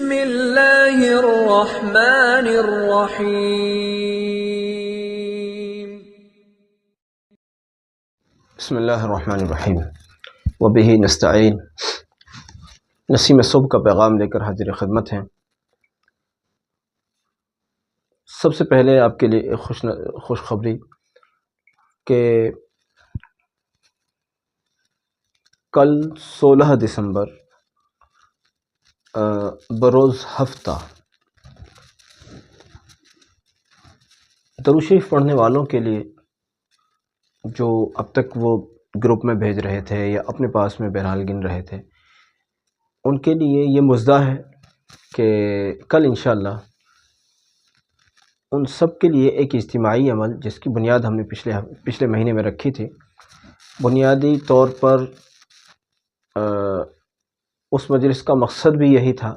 بسم اللہ الرحمن الرحیم۔ بسم اللہ الرحمن الرحیم وبہ نستعین۔ نسیم صبح کا پیغام لے کر حاضر خدمت ہیں۔ سب سے پہلے آپ کے لیے ایک خوشخبری کہ کل 16 دسمبر بروز ہفتہ درود شریف پڑھنے والوں کے لیے جو اب تک وہ گروپ میں بھیج رہے تھے یا اپنے پاس میں بہرحال گن رہے تھے، ان کے لیے یہ مژدہ ہے کہ کل انشاءاللہ ان سب کے لیے ایک اجتماعی عمل، جس کی بنیاد ہم نے پچھلے مہینے میں رکھی تھی، بنیادی طور پر اس مجلس کا مقصد بھی یہی تھا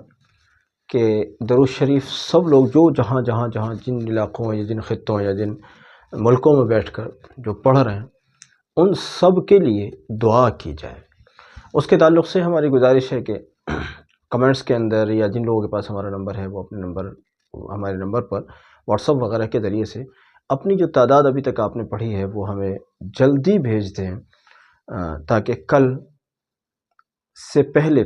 کہ درود شریف سب لوگ جو جہاں جن علاقوں یا جن خطوں یا جن ملکوں میں بیٹھ کر جو پڑھ رہے ہیں، ان سب کے لیے دعا کی جائے۔ اس کے تعلق سے ہماری گزارش ہے کہ کمنٹس کے اندر یا جن لوگوں کے پاس ہمارا نمبر ہے وہ اپنے ہمارے نمبر پر واٹس ایپ وغیرہ کے ذریعے سے اپنی جو تعداد ابھی تک آپ نے پڑھی ہے وہ ہمیں جلدی بھیج دیں، تاکہ کل سے پہلے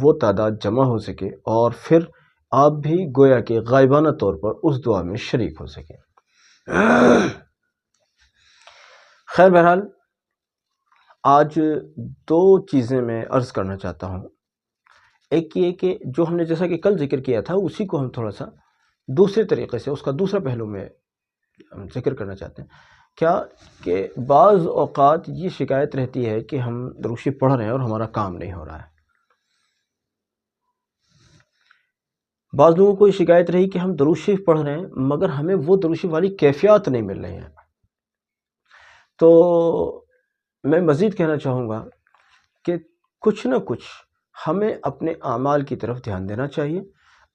وہ تعداد جمع ہو سکے اور پھر آپ بھی گویا کہ غائبانہ طور پر اس دعا میں شریک ہو سکیں۔ خیر، بہرحال آج دو چیزیں میں عرض کرنا چاہتا ہوں۔ ایک یہ کہ جو ہم نے جیسا کہ کل ذکر کیا تھا، اسی کو ہم تھوڑا سا دوسرے طریقے سے، اس کا دوسرا پہلو میں ذکر کرنا چاہتے ہیں۔ کیا کہ بعض اوقات یہ شکایت رہتی ہے کہ ہم درود شریف پڑھ رہے ہیں اور ہمارا کام نہیں ہو رہا ہے۔ بعض لوگوں کو یہ شکایت رہی کہ ہم درود شریف پڑھ رہے ہیں مگر ہمیں وہ درود شریف والی کیفیات نہیں مل رہی ہیں۔ تو میں مزید کہنا چاہوں گا کہ کچھ نہ کچھ ہمیں اپنے اعمال کی طرف دھیان دینا چاہیے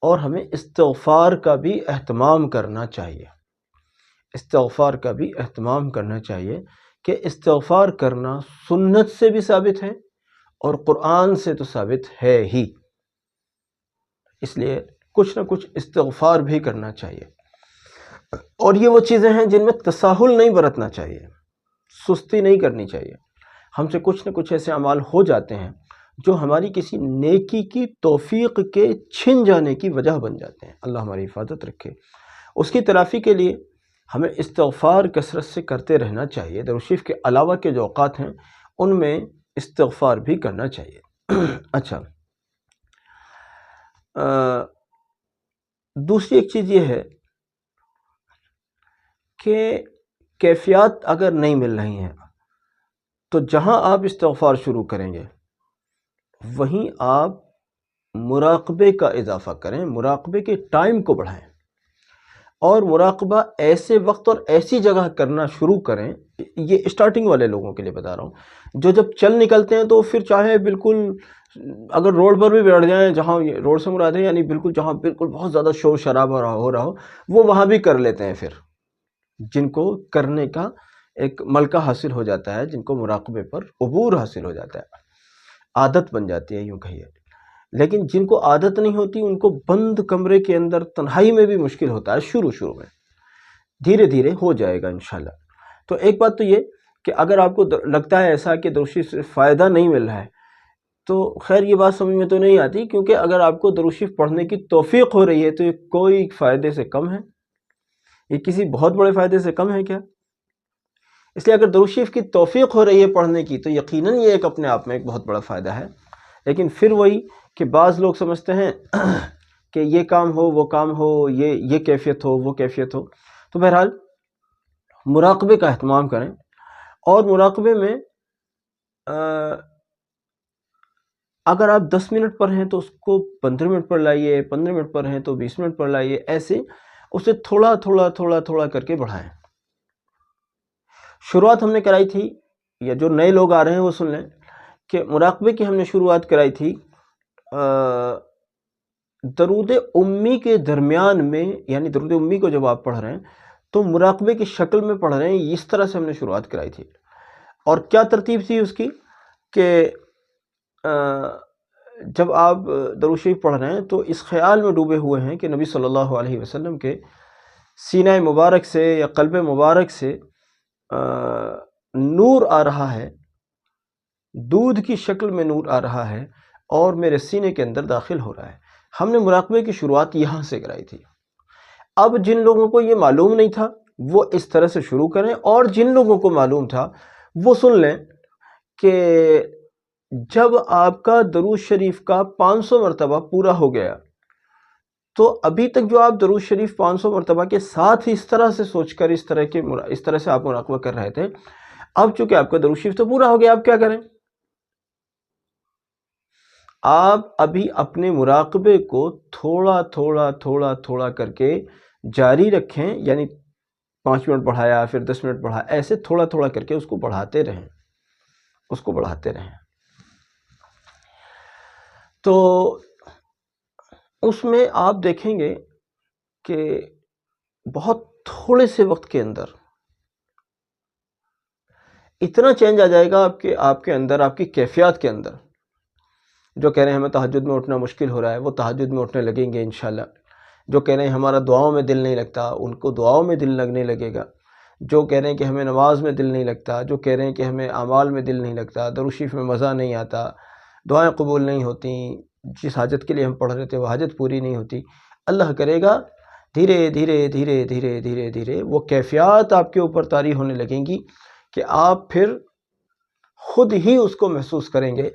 اور ہمیں استغفار کا بھی اہتمام کرنا چاہیے۔ کہ استغفار کرنا سنت سے بھی ثابت ہے اور قرآن سے تو ثابت ہے ہی، اس لیے کچھ نہ کچھ استغفار بھی کرنا چاہیے۔ اور یہ وہ چیزیں ہیں جن میں تساہل نہیں برتنا چاہیے، سستی نہیں کرنی چاہیے۔ ہم سے کچھ نہ کچھ ایسے اعمال ہو جاتے ہیں جو ہماری کسی نیکی کی توفیق کے چھن جانے کی وجہ بن جاتے ہیں۔ اللہ ہماری حفاظت رکھے۔ اس کی تلافی کے لیے ہمیں استغفار کثرت سے کرتے رہنا چاہیے۔ درود شریف کے علاوہ کے جو اوقات ہیں ان میں استغفار بھی کرنا چاہیے۔ اچھا، دوسری ایک چیز یہ ہے کہ کیفیات اگر نہیں مل رہی ہیں تو جہاں آپ استغفار شروع کریں گے وہیں آپ مراقبے کا اضافہ کریں، مراقبے کے ٹائم کو بڑھائیں، اور مراقبہ ایسے وقت اور ایسی جگہ کرنا شروع کریں۔ یہ اسٹارٹنگ والے لوگوں کے لیے بتا رہا ہوں، جو جب چل نکلتے ہیں تو پھر چاہے بالکل اگر روڈ پر بھی بیٹھ جائیں، جہاں روڈ سے مراد ہے یعنی بالکل جہاں بالکل بہت زیادہ شور شرابہ ہو رہا ہو وہ وہاں بھی کر لیتے ہیں۔ پھر جن کو کرنے کا ایک ملکہ حاصل ہو جاتا ہے، جن کو مراقبے پر عبور حاصل ہو جاتا ہے، عادت بن جاتی ہے یوں کہیے۔ لیکن جن کو عادت نہیں ہوتی ان کو بند کمرے کے اندر تنہائی میں بھی مشکل ہوتا ہے شروع میں، دھیرے دھیرے ہو جائے گا انشاءاللہ۔ تو ایک بات تو یہ کہ اگر آپ کو لگتا ہے ایسا کہ درود شریف سے فائدہ نہیں مل رہا ہے تو خیر یہ بات سمجھ میں تو نہیں آتی، کیونکہ اگر آپ کو درود شریف پڑھنے کی توفیق ہو رہی ہے تو یہ کوئی فائدے سے کم ہے، یہ کسی بہت بڑے فائدے سے کم ہے کیا؟ اس لیے اگر درود شریف کی توفیق ہو رہی ہے پڑھنے کی تو یقیناً یہ ایک اپنے آپ میں ایک بہت بڑا فائدہ ہے۔ لیکن پھر وہی کہ بعض لوگ سمجھتے ہیں کہ یہ کام ہو وہ کام ہو، یہ کیفیت ہو وہ کیفیت ہو۔ تو بہرحال مراقبے کا اہتمام کریں، اور مراقبے میں اگر آپ 10 منٹ پر ہیں تو اس کو 15 منٹ پر لائیے، 15 منٹ پر ہیں تو 20 منٹ پر لائیے، ایسے اسے تھوڑا کر کے بڑھائیں۔ شروعات ہم نے کرائی تھی، یا جو نئے لوگ آ رہے ہیں وہ سن لیں کہ مراقبے کی ہم نے شروعات کرائی تھی درود امی کے درمیان میں، یعنی درود امی کو جب آپ پڑھ رہے ہیں تو مراقبے کی شکل میں پڑھ رہے ہیں، اس طرح سے ہم نے شروعات کرائی تھی۔ اور کیا ترتیب تھی اس کی کہ جب آپ درود شریف پڑھ رہے ہیں تو اس خیال میں ڈوبے ہوئے ہیں کہ نبی صلی اللہ علیہ وسلم کے سینہ مبارک سے یا قلب مبارک سے نور آ رہا ہے، دودھ کی شکل میں نور آ رہا ہے اور میرے سینے کے اندر داخل ہو رہا ہے۔ ہم نے مراقبے کی شروعات یہاں سے کرائی تھی۔ اب جن لوگوں کو یہ معلوم نہیں تھا وہ اس طرح سے شروع کریں، اور جن لوگوں کو معلوم تھا وہ سن لیں کہ جب آپ کا درود شریف کا 500 مرتبہ پورا ہو گیا تو ابھی تک جو آپ درود شریف 500 مرتبہ کے ساتھ ہی اس طرح سے سوچ کر اس طرح سے آپ مراقبہ کر رہے تھے، اب چونکہ آپ کا درود شریف تو پورا ہو گیا، آپ کیا کریں؟ آپ ابھی اپنے مراقبے کو تھوڑا تھوڑا تھوڑا تھوڑا کر کے جاری رکھیں، یعنی 5 منٹ بڑھایا پھر 10 منٹ بڑھایا، ایسے تھوڑا تھوڑا کر کے اس کو بڑھاتے رہیں، اس کو بڑھاتے رہیں۔ تو اس میں آپ دیکھیں گے کہ بہت تھوڑے سے وقت کے اندر اتنا چینج آ جائے گا آپ کے اندر، آپ کی کیفیات کے اندر۔ جو کہہ رہے ہیں ہمیں تہجد میں اٹھنا مشکل ہو رہا ہے، وہ تہجد میں اٹھنے لگیں گے انشاءاللہ۔ جو کہہ رہے ہیں ہمارا دعاؤں میں دل نہیں لگتا، ان کو دعاؤں میں دل لگنے لگے گا۔ جو کہہ رہے ہیں کہ ہمیں نماز میں دل نہیں لگتا، جو کہہ رہے ہیں کہ ہمیں اعمال میں دل نہیں لگتا، درود شریف میں مزہ نہیں آتا، دعائیں قبول نہیں ہوتی، جس حاجت کے لیے ہم پڑھ رہے تھے وہ حاجت پوری نہیں ہوتی، اللہ کرے گا دھیرے دھیرے دھیرے دھیرے دھیرے دھیرے وہ کیفیات آپ کے اوپر طاری ہونے لگیں گی کہ آپ پھر خود ہی اس کو محسوس کریں گے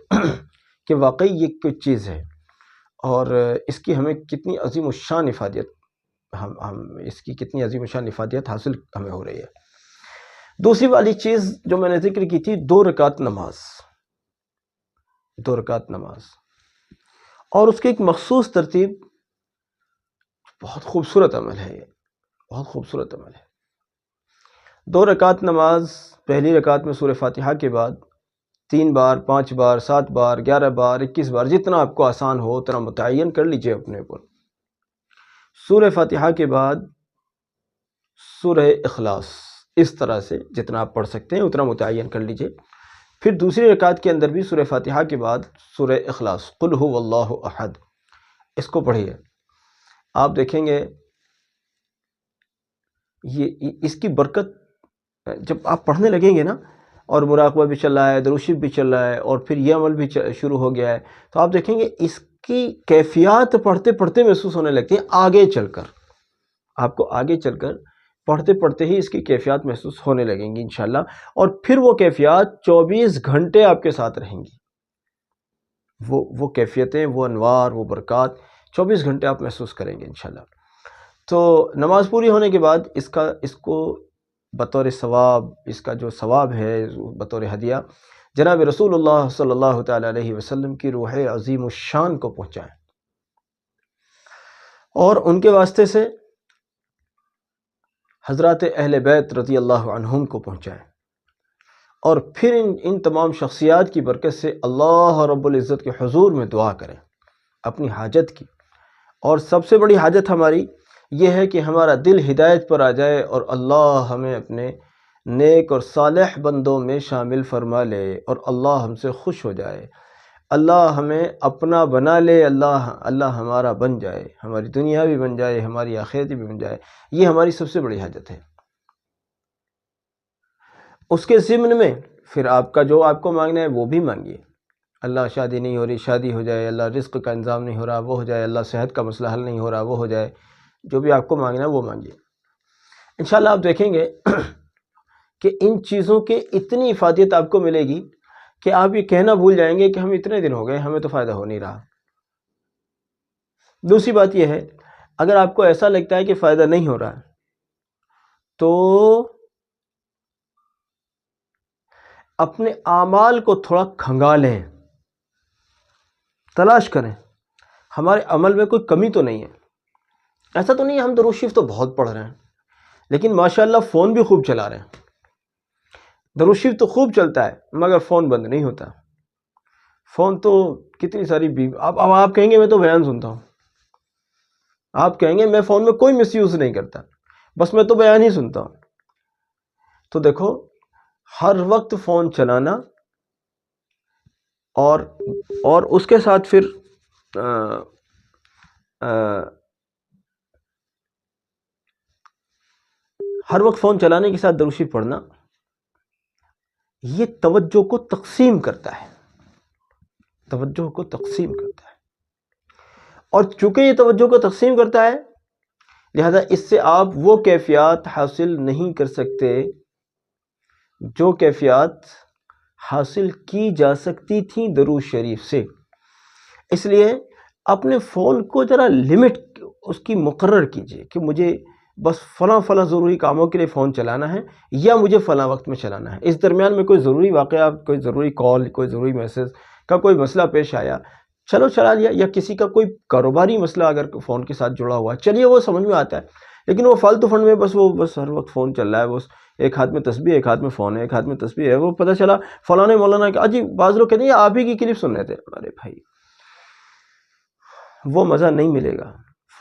کہ واقعی یہ کچھ چیز ہے، اور اس کی ہمیں کتنی عظیم الشان افادیت ہم اس کی کتنی عظیم الشان افادیت حاصل ہمیں ہو رہی ہے۔ دوسری والی چیز جو میں نے ذکر کی تھی، 2 رکعت نماز، 2 رکعت نماز، اور اس کی ایک مخصوص ترتیب، بہت خوبصورت عمل ہے، یہ بہت خوبصورت عمل ہے۔ 2 رکعت نماز، پہلی رکعت میں سورہ فاتحہ کے بعد 3 بار، 5 بار، 7 بار، 11 بار، 21 بار، جتنا آپ کو آسان ہو اتنا متعین کر لیجئے اپنے اوپر۔ سورہ فاتحہ کے بعد سورہ اخلاص، اس طرح سے جتنا آپ پڑھ سکتے ہیں اتنا متعین کر لیجئے۔ پھر دوسری رکعت کے اندر بھی سورہ فاتحہ کے بعد سورہ اخلاص، قل هو اللہ احد، اس کو پڑھیے۔ آپ دیکھیں گے اس کی برکت جب آپ پڑھنے لگیں گے نا، اور مراقبہ بھی چل رہا ہے، درود شریف بھی چل رہا ہے، اور پھر یہ عمل بھی شروع ہو گیا ہے، تو آپ دیکھیں گے اس کی کیفیات پڑھتے پڑھتے محسوس ہونے لگتی ہیں آگے چل کر، آپ کو آگے چل کر پڑھتے پڑھتے ہی اس کی کیفیات محسوس ہونے لگیں گی انشاءاللہ، اور پھر وہ کیفیات 24 گھنٹے آپ کے ساتھ رہیں گی، وہ کیفیتیں، وہ انوار، وہ برکات 24 گھنٹے آپ محسوس کریں گے انشاءاللہ۔ تو نماز پوری ہونے کے بعد اس کو بطور ثواب، اس کا جو ثواب ہے بطور ہدیہ، جناب رسول اللہ صلی اللہ تعالیٰ علیہ وسلم کی روح عظیم الشان کو پہنچائیں، اور ان کے واسطے سے حضرات اہل بیت رضی اللہ عنہم کو پہنچائیں، اور پھر ان تمام شخصیات کی برکت سے اللہ رب العزت کے حضور میں دعا کریں اپنی حاجت کی۔ اور سب سے بڑی حاجت ہماری یہ ہے کہ ہمارا دل ہدایت پر آ جائے، اور اللہ ہمیں اپنے نیک اور صالح بندوں میں شامل فرما لے، اور اللہ ہم سے خوش ہو جائے، اللہ ہمیں اپنا بنا لے، اللہ ہمارا بن جائے، ہماری دنیا بھی بن جائے، ہماری آخرت بھی بن جائے۔ یہ ہماری سب سے بڑی حاجت ہے۔ اس کے ضمن میں پھر آپ کا جو آپ کو مانگنا ہے وہ بھی مانگیے، اللہ شادی نہیں ہو رہی شادی ہو جائے، اللہ رزق کا انتظام نہیں ہو رہا وہ ہو جائے، اللہ صحت کا مسئلہ حل نہیں ہو رہا وہ ہو جائے، جو بھی آپ کو مانگنا ہے وہ مانگیے۔ انشاءاللہ آپ دیکھیں گے کہ ان چیزوں کے اتنی افادیت آپ کو ملے گی کہ آپ یہ کہنا بھول جائیں گے کہ ہم اتنے دن ہو گئے ہمیں تو فائدہ ہو نہیں رہا۔ دوسری بات یہ ہے، اگر آپ کو ایسا لگتا ہے کہ فائدہ نہیں ہو رہا تو اپنے اعمال کو تھوڑا کھنگالیں، تلاش کریں ہمارے عمل میں کوئی کمی تو نہیں ہے۔ ایسا تو نہیں ہے ہم درود شریف تو بہت پڑھ رہے ہیں لیکن ماشاءاللہ فون بھی خوب چلا رہے ہیں، درود شریف تو خوب چلتا ہے مگر فون بند نہیں ہوتا، فون تو کتنی ساری اب آپ کہیں گے میں تو بیان سنتا ہوں، آپ کہیں گے میں فون میں کوئی مس یوز نہیں کرتا، بس میں تو بیان ہی سنتا ہوں۔ تو دیکھو، ہر وقت فون چلانا اور اس کے ساتھ پھر ہر وقت فون چلانے کے ساتھ درود شریف پڑھنا یہ توجہ کو تقسیم کرتا ہے، توجہ کو تقسیم کرتا ہے، اور چونکہ یہ توجہ کو تقسیم کرتا ہے لہذا اس سے آپ وہ کیفیات حاصل نہیں کر سکتے جو کیفیات حاصل کی جا سکتی تھیں درود شریف سے۔ اس لیے اپنے فون کو ذرا لمٹ اس کی مقرر کیجئے کہ مجھے بس فلاں فلاں ضروری کاموں کے لیے فون چلانا ہے یا مجھے فلاں وقت میں چلانا ہے۔ اس درمیان میں کوئی ضروری واقعہ، کوئی ضروری کال، کوئی ضروری میسج کا کوئی مسئلہ پیش آیا، چلو چلا لیا، یا کسی کا کوئی کاروباری مسئلہ اگر فون کے ساتھ جڑا ہوا ہے، چلیے وہ سمجھ میں آتا ہے، لیکن وہ فالتو فن میں بس ہر وقت فون چل رہا ہے، بس ایک ہاتھ میں تسبیح، ایک ہاتھ میں فون ہے، ایک ہاتھ میں تسبیح ہے، وہ پتہ چلا فلاں مولانا کہ جی بعض لوگ کہتے ہیں آپ ہی کی کلپ سن رہے تھے، ارے بھائی وہ مزہ نہیں ملے گا۔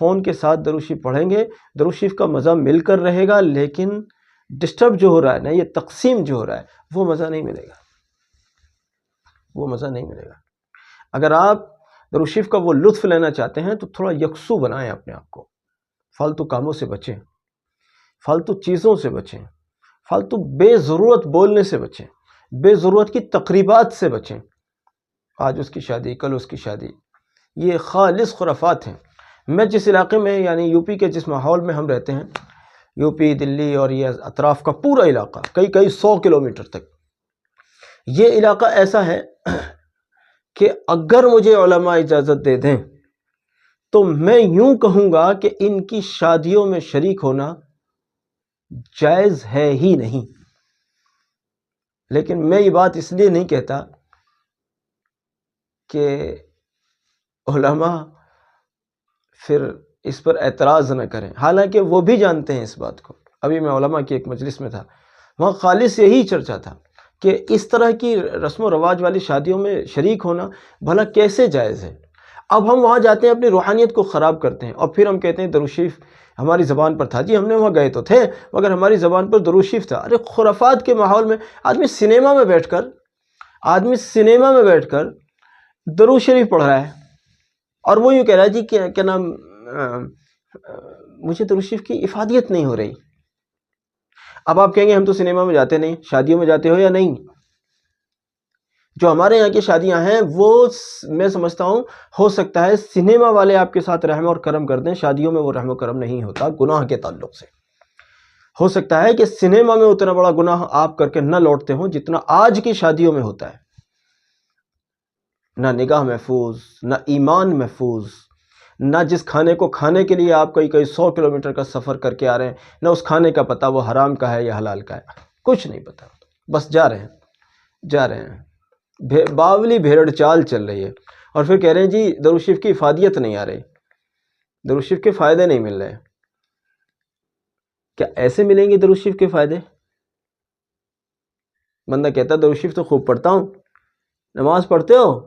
فون کے ساتھ درود شریف پڑھیں گے، درود شریف کا مزہ مل کر رہے گا، لیکن ڈسٹرب جو ہو رہا ہے نا، یہ تقسیم جو ہو رہا ہے، وہ مزہ نہیں ملے گا، وہ مزہ نہیں ملے گا۔ اگر آپ درود شریف کا وہ لطف لینا چاہتے ہیں تو تھوڑا یکسو بنائیں اپنے آپ کو، فالتو کاموں سے بچیں، فالتو چیزوں سے بچیں، فالتو بے ضرورت بولنے سے بچیں، بے ضرورت کی تقریبات سے بچیں۔ آج اس کی شادی، کل اس کی شادی، یہ خالص خرافات ہیں۔ میں جس علاقے میں، یعنی یو پی کے جس ماحول میں ہم رہتے ہیں، یو پی، دلی اور یہ اطراف کا پورا علاقہ، کئی 100 کلومیٹر تک، یہ علاقہ ایسا ہے کہ اگر مجھے علماء اجازت دے دیں تو میں یوں کہوں گا کہ ان کی شادیوں میں شریک ہونا جائز ہے ہی نہیں۔ لیکن میں یہ بات اس لیے نہیں کہتا کہ علماء پھر اس پر اعتراض نہ کریں، حالانکہ وہ بھی جانتے ہیں اس بات کو۔ ابھی میں علماء کی ایک مجلس میں تھا، وہاں خالص یہی چرچا تھا کہ اس طرح کی رسم و رواج والی شادیوں میں شریک ہونا بھلا کیسے جائز ہے۔ اب ہم وہاں جاتے ہیں، اپنی روحانیت کو خراب کرتے ہیں، اور پھر ہم کہتے ہیں درود شریف ہماری زبان پر تھا۔ جی ہم نے وہاں گئے تو تھے، مگر ہماری زبان پر درود شریف تھا۔ ارے خرافات کے ماحول میں آدمی سنیما میں بیٹھ کر درود شریف پڑھ رہا ہے، اور وہ یوں کہہ رہا ہے جی کیا نام، مجھے درود شریف کی افادیت نہیں ہو رہی۔ اب آپ کہیں گے ہم تو سنیما میں جاتے نہیں، شادیوں میں جاتے ہو یا نہیں؟ جو ہمارے یہاں کی شادیاں ہیں وہ میں سمجھتا ہوں ہو سکتا ہے سنیما والے آپ کے ساتھ رحم اور کرم کر دیں، شادیوں میں وہ رحم و کرم نہیں ہوتا گناہ کے تعلق سے۔ ہو سکتا ہے کہ سنیما میں اتنا بڑا گناہ آپ کر کے نہ لوٹتے ہوں جتنا آج کی شادیوں میں ہوتا ہے۔ نہ نگاہ محفوظ، نہ ایمان محفوظ، نہ جس کھانے کو کھانے کے لیے آپ کئی 100 کلومیٹر کا سفر کر کے آ رہے ہیں، نہ اس کھانے کا پتہ وہ حرام کا ہے یا حلال کا ہے، کچھ نہیں پتہ، بس جا رہے ہیں، باولی بھیڑ چال چل رہی ہے، اور پھر کہہ رہے ہیں جی درود شریف کی افادیت نہیں آ رہی، درود شریف کے فائدے نہیں مل رہے۔ کیا ایسے ملیں گے درود شریف کے فائدے؟ بندہ کہتا ہے درود شریف تو خوب پڑھتا ہوں، نماز پڑھتے ہو؟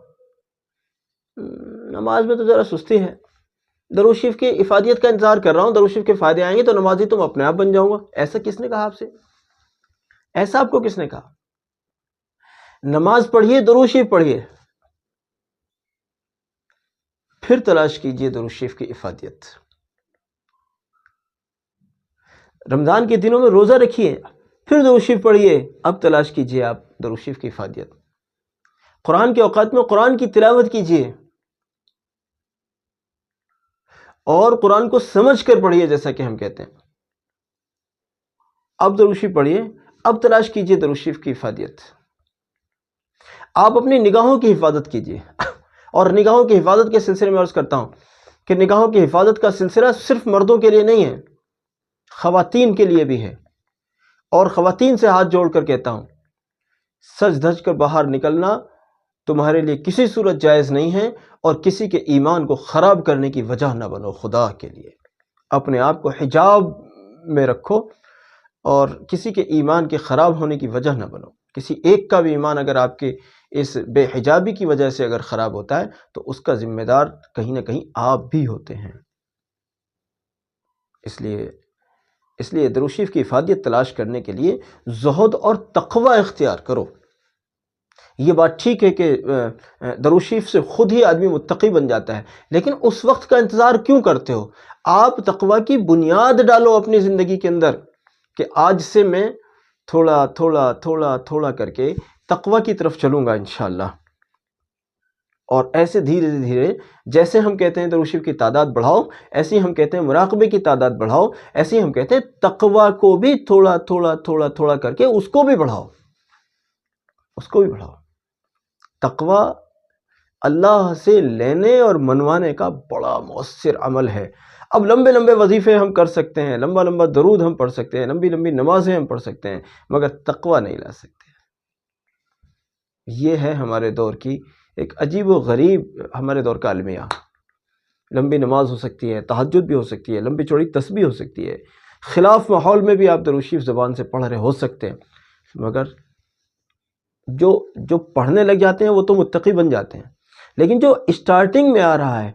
نماز میں تو ذرا سستی ہے، درود شریف کی افادیت کا انتظار کر رہا ہوں، درود شریف کے فائدے آئیں گے تو نمازی تم اپنے آپ بن جاؤں گا۔ ایسا کس نے کہا آپ سے؟ ایسا آپ کو کس نے کہا؟ نماز پڑھیے، درود شریف پڑھیے، پھر تلاش کیجئے درود شریف کی افادیت۔ رمضان کے دنوں میں روزہ رکھیے، پھر درود شریف پڑھیے، اب تلاش کیجئے آپ درود شریف کی افادیت۔ قرآن کے اوقات میں قرآن کی تلاوت کیجئے، اور قرآن کو سمجھ کر پڑھیے جیسا کہ ہم کہتے ہیں۔ اب درود شریف پڑھیے، اب تلاش کیجئے درود شریف کی افادیت۔ آپ اپنی نگاہوں کی حفاظت کیجئے، اور نگاہوں کی حفاظت کے سلسلے میں عرض کرتا ہوں کہ نگاہوں کی حفاظت کا سلسلہ صرف مردوں کے لیے نہیں ہے، خواتین کے لیے بھی ہے، اور خواتین سے ہاتھ جوڑ کر کہتا ہوں سج دھج کر باہر نکلنا تمہارے لیے کسی صورت جائز نہیں ہے، اور کسی کے ایمان کو خراب کرنے کی وجہ نہ بنو۔ خدا کے لیے اپنے آپ کو حجاب میں رکھو، اور کسی کے ایمان کے خراب ہونے کی وجہ نہ بنو۔ کسی ایک کا بھی ایمان اگر آپ کے اس بے حجابی کی وجہ سے اگر خراب ہوتا ہے تو اس کا ذمہ دار کہیں نہ کہیں آپ بھی ہوتے ہیں۔ اس لیے درود شریف کی افادیت تلاش کرنے کے لیے زہد اور تقوی اختیار کرو۔ یہ بات ٹھیک ہے کہ درود شریف سے خود ہی آدمی متقی بن جاتا ہے، لیکن اس وقت کا انتظار کیوں کرتے ہو؟ آپ تقوی کی بنیاد ڈالو اپنی زندگی کے اندر کہ آج سے میں تھوڑا تھوڑا تھوڑا تھوڑا کر کے تقوی کی طرف چلوں گا انشاءاللہ۔ اور ایسے دھیرے دھیرے جیسے ہم کہتے ہیں درود شریف کی تعداد بڑھاؤ، ایسے ہی ہم کہتے ہیں مراقبے کی تعداد بڑھاؤ، ایسے ہی ہم کہتے ہیں تقوی کو بھی تھوڑا تھوڑا تھوڑا تھوڑا کر کے اس کو بھی بڑھاؤ، اس کو بھی بڑھاؤ۔ تقوی اللہ سے لینے اور منوانے کا بڑا مؤثر عمل ہے۔ اب لمبے لمبے وظیفے ہم کر سکتے ہیں، لمبا لمبا درود ہم پڑھ سکتے ہیں، لمبی لمبی نمازیں ہم پڑھ سکتے ہیں، مگر تقوی نہیں لا سکتے۔ یہ ہے ہمارے دور کی ایک عجیب و غریب ہمارے دور کا المیہ۔ لمبی نماز ہو سکتی ہے، تہجد بھی ہو سکتی ہے، لمبی چوڑی تسبیح ہو سکتی ہے، خلاف ماحول میں بھی آپ درود شریف زبان سے پڑھ رہے ہو سکتے ہیں، مگر جو پڑھنے لگ جاتے ہیں وہ تو متقی بن جاتے ہیں، لیکن جو اسٹارٹنگ میں آ رہا ہے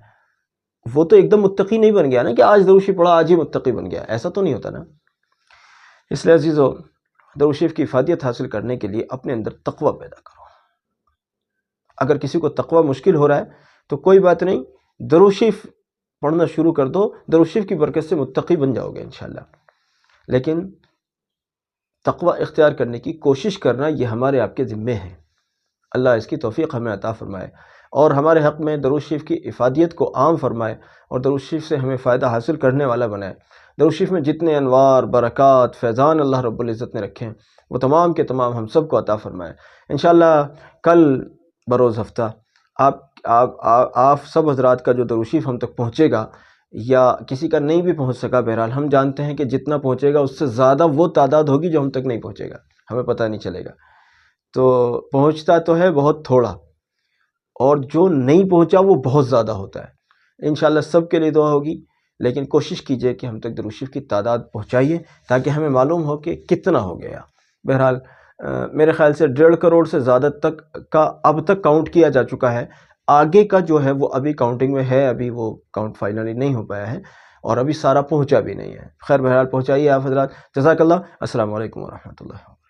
وہ تو ایک دم متقی نہیں بن گیا نا کہ آج درود شریف پڑھا آج ہی متقی بن گیا، ایسا تو نہیں ہوتا نا۔ اس لیے عزیزو، درود شریف کی افادیت حاصل کرنے کے لیے اپنے اندر تقوی پیدا کرو۔ اگر کسی کو تقوی مشکل ہو رہا ہے تو کوئی بات نہیں، درود شریف پڑھنا شروع کر دو، درود شریف کی برکت سے متقی بن جاؤ گے انشاءاللہ۔ لیکن تقوی اختیار کرنے کی کوشش کرنا یہ ہمارے آپ کے ذمے ہے۔ اللہ اس کی توفیق ہمیں عطا فرمائے اور ہمارے حق میں درود شریف کی افادیت کو عام فرمائے اور درود شریف سے ہمیں فائدہ حاصل کرنے والا بنائے۔ درود شریف میں جتنے انوار، برکات، فیضان اللہ رب العزت نے رکھے ہیں وہ تمام کے تمام ہم سب کو عطا فرمائے۔ انشاءاللہ کل بروز ہفتہ آپ سب حضرات کا جو درود شریف ہم تک پہنچے گا یا کسی کا نہیں بھی پہنچ سکا، بہرحال ہم جانتے ہیں کہ جتنا پہنچے گا اس سے زیادہ وہ تعداد ہوگی جو ہم تک نہیں پہنچے گا، ہمیں پتہ نہیں چلے گا۔ تو پہنچتا تو ہے بہت تھوڑا، اور جو نہیں پہنچا وہ بہت زیادہ ہوتا ہے۔ انشاءاللہ سب کے لیے دعا ہوگی، لیکن کوشش کیجئے کہ ہم تک درود شریف کی تعداد پہنچائیے تاکہ ہمیں معلوم ہو کہ کتنا ہو گیا۔ بہرحال میرے خیال سے 1.5 کروڑ سے زیادہ تک کا اب تک کاؤنٹ کیا جا چکا ہے، آگے کا جو ہے وہ ابھی کاؤنٹنگ میں ہے، ابھی وہ کاؤنٹ فائنلی نہیں ہو پایا ہے اور ابھی سارا پہنچا بھی نہیں ہے۔ خیر بہرحال پہنچائیے آپ حضرات، جزاک اللہ۔ السلام علیکم ورحمۃ اللہ۔